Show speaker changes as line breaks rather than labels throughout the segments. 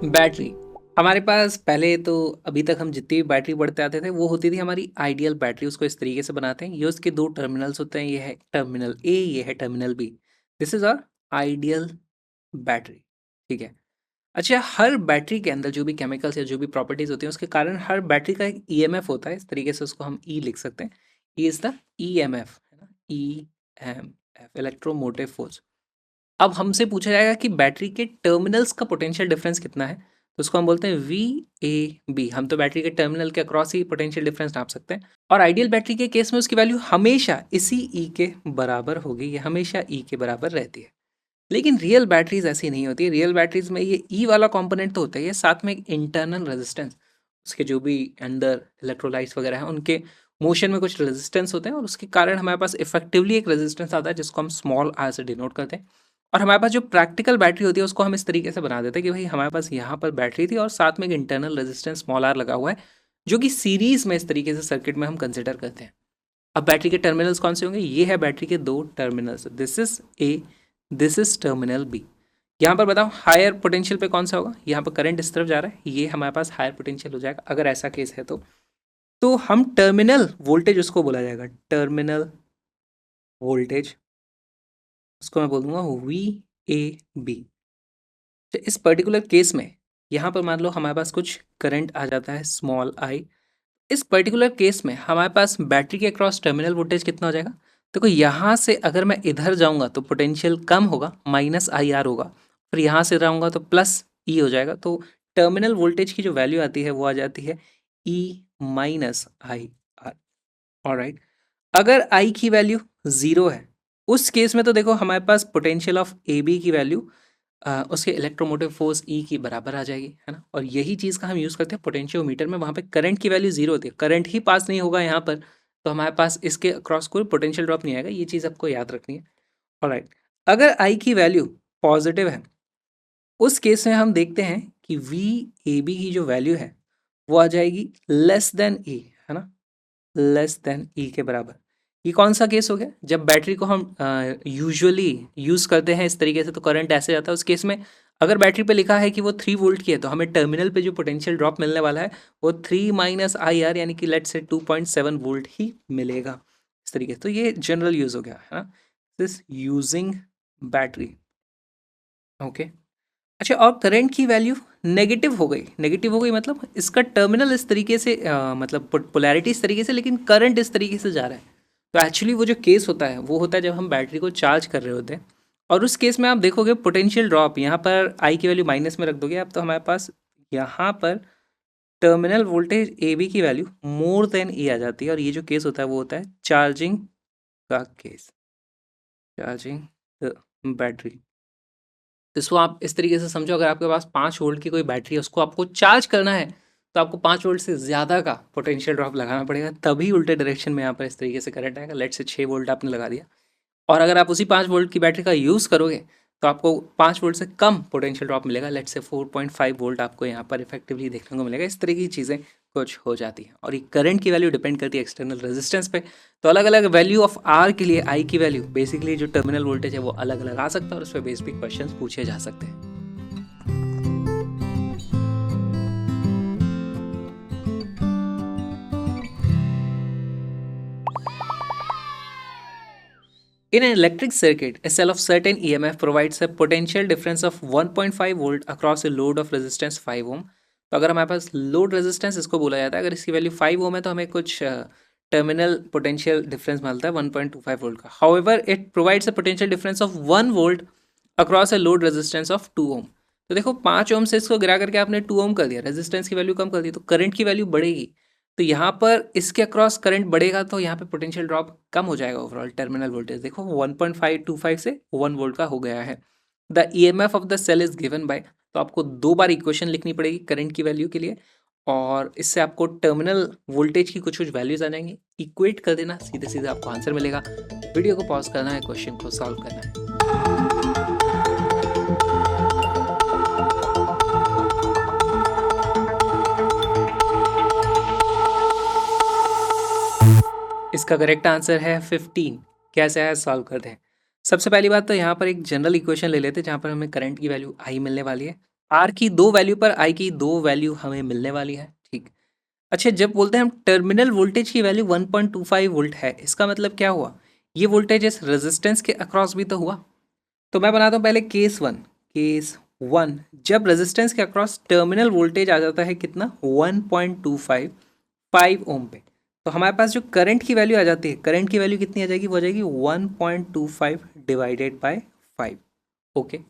Battery हमारे पास पहले तो अभी तक हम जितनी भी बैटरी बढ़ते आते थे वो होती थी हमारी आइडियल बैटरी। उसको इस तरीके से बनाते हैं, ये उसके दो टर्मिनल्स होते हैं, ये है टर्मिनल ए, ये है terminal B. This is our ideal battery. ठीक है। अच्छा, हर बैटरी के अंदर जो भी केमिकल्स या जो भी प्रॉपर्टीज होती हैं उसके कारण हर बैटरी का एक ईएमएफ होता है। इस तरीके से उसको हम ई लिख सकते हैं। ई इज द ईएमएफ, है ना, E M F, electromotive force. अब हमसे पूछा जाएगा कि बैटरी के टर्मिनल्स का पोटेंशियल डिफरेंस कितना है, तो उसको हम बोलते हैं वी ए बी। हम तो बैटरी के टर्मिनल के अक्रॉस ही पोटेंशियल डिफरेंस नाप सकते हैं। और आइडियल बैटरी के केस में उसकी वैल्यू हमेशा इसी ई के बराबर होगी, ये हमेशा ई के बराबर रहती है। लेकिन रियल बैटरीज ऐसी नहीं होती। रियल बैटरीज में ये ई वाला कंपोनेंट तो होता है, साथ में एक इंटरनल रेजिस्टेंस, उसके जो भी अंदर इलेक्ट्रोलाइट्स वगैरह हैं उनके मोशन में कुछ रेजिस्टेंस होते हैं, और उसके कारण हमारे पास इफेक्टिवली एक रेजिस्टेंस आता है जिसको हम स्मॉल आर से डिनोट करते हैं। और हमारे पास जो प्रैक्टिकल बैटरी होती है उसको हम इस तरीके से बना देते हैं कि भाई हमारे पास यहाँ पर बैटरी थी और साथ में एक इंटरनल रेजिस्टेंस स्मॉल आर लगा हुआ है, जो कि सीरीज में इस तरीके से सर्किट में हम कंसिडर करते हैं। अब बैटरी के टर्मिनल्स कौन से होंगे? ये है बैटरी के दो terminals, this is A, this is terminal B. यहाँ पर बताओ हायर पोटेंशियल पे कौन सा होगा? यहाँ पर करंट इस तरफ जा रहा है, ये हमारे पास हायर पोटेंशियल हो जाएगा अगर ऐसा केस है तो हम टर्मिनल वोल्टेज उसको बोला जाएगा, टर्मिनल वोल्टेज, उसको मैं बोल दूंगा वी ए बी। तो इस पर्टिकुलर केस में यहाँ पर मान लो हमारे पास कुछ करंट आ जाता है स्मॉल आई। इस पर्टिकुलर केस में हमारे पास बैटरी के अक्रॉस टर्मिनल वोल्टेज कितना हो जाएगा? देखो यहाँ से अगर मैं इधर जाऊँगा तो पोटेंशियल कम होगा, माइनस आई आर होगा, फिर यहाँ से जाऊँगा तो प्लस ई हो जाएगा। तो टर्मिनल वोल्टेज की जो वैल्यू आती है वो आ जाती है E minus I R. Alright, अगर आई की वैल्यू ज़ीरो है उस केस में तो देखो हमारे पास पोटेंशियल ऑफ ए बी की वैल्यू उसके इलेक्ट्रोमोटिव फोर्स ई की बराबर आ जाएगी, है ना। और यही चीज़ का हम यूज़ करते हैं पोटेंशियोमीटर में, वहाँ पे करंट की वैल्यू जीरो होती है, करंट ही पास नहीं होगा यहाँ पर, तो हमारे पास इसके अक्रॉस कोई पोटेंशियल ड्रॉप नहीं आएगा। ये चीज़ आपको याद रखनी है। ऑलराइट, अगर आई की वैल्यू पॉजिटिव है उस केस में हम देखते हैं कि वी ए बी की जो वैल्यू है वो आ जाएगी लेस देन ई, है ना, लेस देन ई के बराबर। ये कौन सा केस हो गया? जब बैटरी को हम यूजुअली यूज़ करते हैं इस तरीके से तो करंट ऐसे जाता है। उस केस में अगर बैटरी पे लिखा है कि वो 3 वोल्ट की है तो हमें टर्मिनल पे जो पोटेंशियल ड्रॉप मिलने वाला है वो 3 माइनस आई आर, यानी कि लेट से 2.7 वोल्ट ही मिलेगा इस तरीके से। तो ये जनरल यूज़ हो गया, है ना, दिस यूजिंग बैटरी। ओके। अच्छा, और करंट की वैल्यू नेगेटिव हो गई, नेगेटिव हो गई मतलब इसका टर्मिनल इस तरीके से मतलब पोलैरिटी इस तरीके से, लेकिन करंट इस तरीके से जा रहा है। तो एक्चुअली वो जो केस होता है वो होता है जब हम बैटरी को चार्ज कर रहे होते हैं, और उस केस में आप देखोगे पोटेंशियल ड्रॉप यहाँ पर आई की वैल्यू माइनस में रख दोगे आप, तो हमारे पास यहाँ पर टर्मिनल वोल्टेज ए बी की वैल्यू मोर देन ई आ जाती है। और ये जो केस होता है वो होता है चार्जिंग का केस, चार्जिंग द बैटरी। तो इसको आप इस तरीके से समझो, अगर आपके पास 5 वोल्ट की कोई बैटरी है उसको आपको चार्ज करना है तो आपको 5 वोल्ट से ज़्यादा का पोटेंशियल ड्रॉप लगाना पड़ेगा, तभी उल्टे डायरेक्शन में यहाँ पर इस तरीके से करंट आएगा। लेट से 6 वोल्ट आपने लगा दिया, और अगर आप उसी 5 वोल्ट की बैटरी का यूज़ करोगे तो आपको 5 वोल्ट से कम पोटेंशियल ड्रॉप मिलेगा। लेट से 4.5 वोल्ट आपको यहाँ पर इफेक्टिवली देखने को मिलेगा। इस तरह की चीज़ें कुछ हो जाती हैं, और ये करंट की वैल्यू डिपेंड करती है एक्सटर्नल रेजिस्टेंस पे। तो अलग अलग वैल्यू ऑफ आर के लिए आई की वैल्यू बेसिकली जो टर्मिनल वोल्टेज है वो अलग अलग आ सकता है, और उस पर बेस भी क्वेश्चन पूछे जा सकते हैं। In an electric circuit, a cell of certain EMF provides a potential difference of 1.5 volt across a load of resistance 5 ohm। तो अगर हमारे पास लोड रेजिस्टेंस इसको बोला जाता है, अगर इसकी वैल्यू 5 ओम है तो हमें कुछ टर्मिनल पोटेंशियल डिफरेंस मिलता है 1.25 वोल्ट का। However it provides a potential difference of 1 volt across a load resistance of 2 ओम। तो देखो 5 ओम से इसको गिरा करके आपने 2 ओम कर दिया, रेजिस्टेंस की वैल्यू कम कर दी, तो करंट की वैल्यू बढ़ेगी। तो यहाँ पर इसके अक्रॉस करंट बढ़ेगा तो यहाँ पे पोटेंशियल ड्रॉप कम हो जाएगा। ओवरऑल टर्मिनल वोल्टेज देखो 1.525 से 1 वोल्ट का हो गया है। The EMF of the cell is given by, तो आपको 2 बार इक्वेशन लिखनी पड़ेगी करंट की वैल्यू के लिए, और इससे आपको टर्मिनल वोल्टेज की कुछ कुछ वैल्यूज आ जाएंगी, इक्वेट कर देना, सीधे सीधे आपको आंसर मिलेगा। वीडियो को पॉज करना है, क्वेश्चन को सॉल्व करना है। इसका करेक्ट आंसर है 15। कैसे है, सॉल्व करते हैं। सबसे पहली बात तो यहाँ पर एक जनरल इक्वेशन ले लेते हैं जहाँ पर हमें करंट की वैल्यू आई मिलने वाली है, आर की दो वैल्यू पर आई की दो वैल्यू हमें मिलने वाली है, ठीक। अच्छा, जब बोलते हैं हम टर्मिनल वोल्टेज की वैल्यू 1.25 वोल्ट है, इसका मतलब क्या हुआ, ये वोल्टेज इस रेजिस्टेंस के अक्रॉस भी तो हुआ। तो मैं बनाता हूँ पहले केस वन, जब रेजिस्टेंस के अक्रॉस टर्मिनल वोल्टेज आ जाता है कितना, 1.25 5 ओम पे, तो हमारे पास जो करंट की वैल्यू आ जाती है, करंट की वैल्यू कितनी आ जाएगी, वो आ जाएगी 1.25 डिवाइडेड बाय 5। ओके।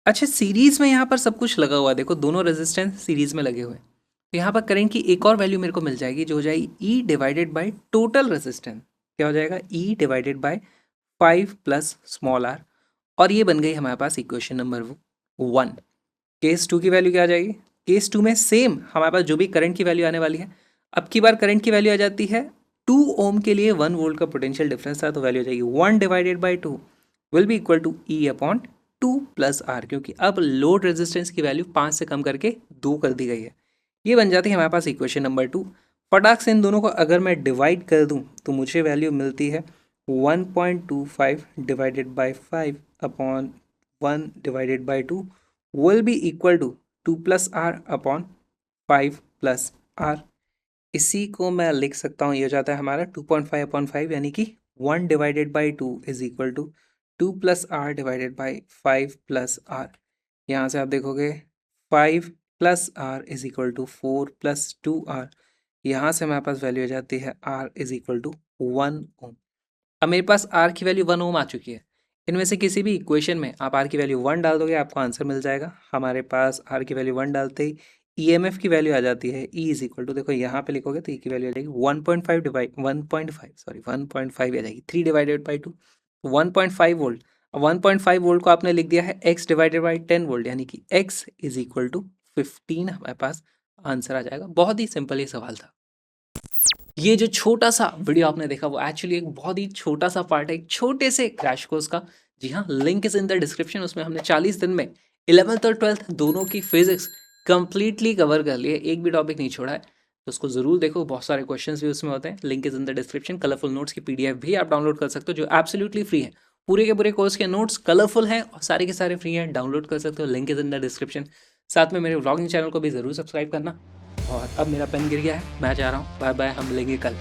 अच्छा, सीरीज में यहाँ पर सब कुछ लगा हुआ है, देखो दोनों रेजिस्टेंस सीरीज में लगे हुए हैं, तो यहाँ पर करंट की एक और वैल्यू मेरे को मिल जाएगी जो हो जाएगी E divided by total resistance. क्या हो जाएगा, E divided by 5 plus small R, और ये बन गई हमारे पास इक्वेशन नंबर 1। केस टू की वैल्यू क्या आ जाएगी, केस टू में सेम हमारे पास जो भी करंट की वैल्यू आने वाली है, अब की बार करंट की वैल्यू आ जाती है 2 ओम के लिए 1 वोल्ट का पोटेंशियल डिफरेंस था, तो वैल्यू आ जाएगी 1 divided by 2 will be equal to E upon 2 plus R, क्योंकि अब लोड रेजिस्टेंस की वैल्यू 5 से कम करके 2 कर दी गई है। ये बन जाती है हमारे पास इक्वेशन नंबर 2। फटाक से इन दोनों को अगर मैं डिवाइड कर दूं तो मुझे वैल्यू मिलती है 1.25 divided by 5 upon 1 divided by 2 will be equal to 2 plus R upon 5 plus R. इसी को मैं लिख सकता हूँ, ये हो जाता है हमारा 2.5 अपॉन 5, यानी कि 1 divided by 2 is equal to 2 plus R divided by 5 plus R. यहाँ से आप देखोगे 5 plus R is equal to 4 plus 2 R, यहाँ से हमारे पास वैल्यू आ जाती है R is equal to 1 ohm. अब मेरे पास आर की वैल्यू 1 ओम आ चुकी है, इनमें से किसी भी इक्वेशन में आप आर की वैल्यू 1 डाल दोगे, आपको आंसर मिल जाएगा। हमारे पास आर की वैल्यू 1 डालते ही ईएमएफ की वैल्यू आ जाती है, ई इज इक्वल टू, देखो यहाँ पे लिखोगे तो ई की वैल्यू आ जाएगी 1.5 डिवाइड 1.5 सॉरी 1.5 आ जाएगी, 3 डिवाइडेड बाई 2, 1.5 वोल्ट। 1.5 वोल्ट को आपने लिख दिया है x डिवाइडेड बाई 10 वोल्ट, यानी कि x इज इक्वल टू 15, हमारे पास आंसर आ जाएगा। बहुत ही सिंपल ये सवाल था। ये जो छोटा सा वीडियो आपने देखा वो एक्चुअली एक बहुत ही छोटा सा पार्ट है एक छोटे से क्रैश कोर्स का। जी हाँ, link is in the description. उसमें हमने 40 दिन में 11th और 12th दोनों की फिजिक्स कंप्लीटली कवर कर लिए, एक भी टॉपिक नहीं छोड़ा है, तो उसको जरूर देखो। बहुत सारे क्वेश्चंस भी उसमें होते हैं। Link is in the description. Colourful notes की पीडीएफ भी आप डाउनलोड कर सकते हो जो एब्सोल्युटली फ्री है। पूरे के पूरे कोर्स के नोट्स कलरफुल हैं और सारे के सारे फ्री हैं, डाउनलोड कर सकते हो। Link is in the description. साथ में मेरे व्लॉगिंग चैनल को भी जरूर सब्सक्राइब करना। और अब मेरा पेन गिर गया है, मैं जा रहा हूँ, बाय बाय, हम मिलेंगे कल।